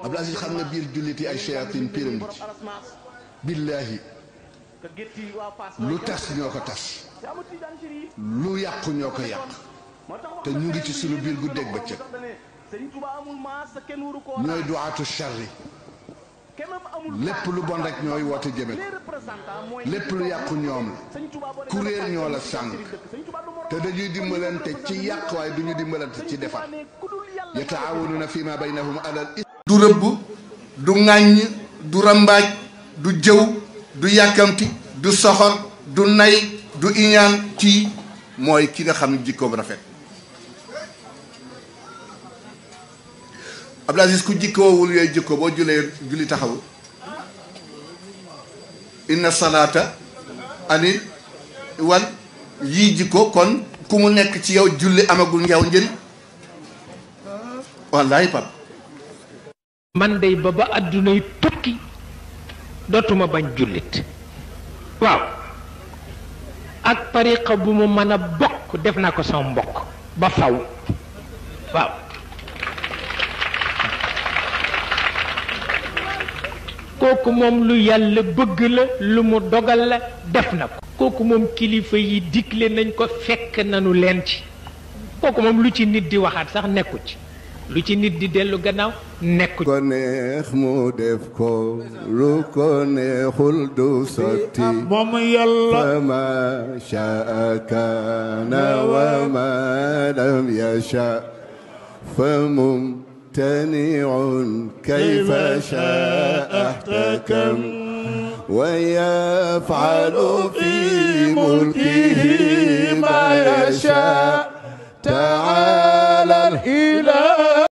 Abdou Aziz xam nga biir jullit yi ay shayatin piram ci billaahi lu tas ñoo ko tas lu yàqu ñoo ko yàq te ñu ngi ci sunu biir guddeeg bëccëg ñooy duwaatu charri lépp lu bon rek ñooy woote jëme ko lépp lu yàqu ñoom la kuréel ñoo la sànq te dañuy dimbalante ci yàq waaye duñu dimbalante ci defar yataawununa fi ma baynahum alal du rëbb du ŋàññ du rambaaj du jëw du yàkkamti du soxor du nay du iñaan kii mooy ki nga xam ne jikkoom rafet Abdou Aziz ku jikkoowul yooyu jikko boo julli taxawul inna salaata anil wal yii jikko kon ku mu nekk ci yow julli amagul ngeew njëriñ wallaay pap man day ba addunay tukki dootuma bañ jullit waaw ak tariqa bu mu mën a bokk def naa ko sama mbokk ba faw waaw kooku moom lu yàlla bëgg la lu mu dogal la def na ko kooku moom kilifa yi digle nañ ko fekk nanu leen ci kooku moom lu ci nit di waxaat sax nekku ci lu ci nit di dellu gannaaw nekku ko neex mu def ko lu ko neexul du sotti moom yàlla ma shaa kaana wa ma lam yasha fa mumtani'un kayfa shaa ahtakam wa yaf'alu fi mulkihi ma yasha ta'ala al-ilah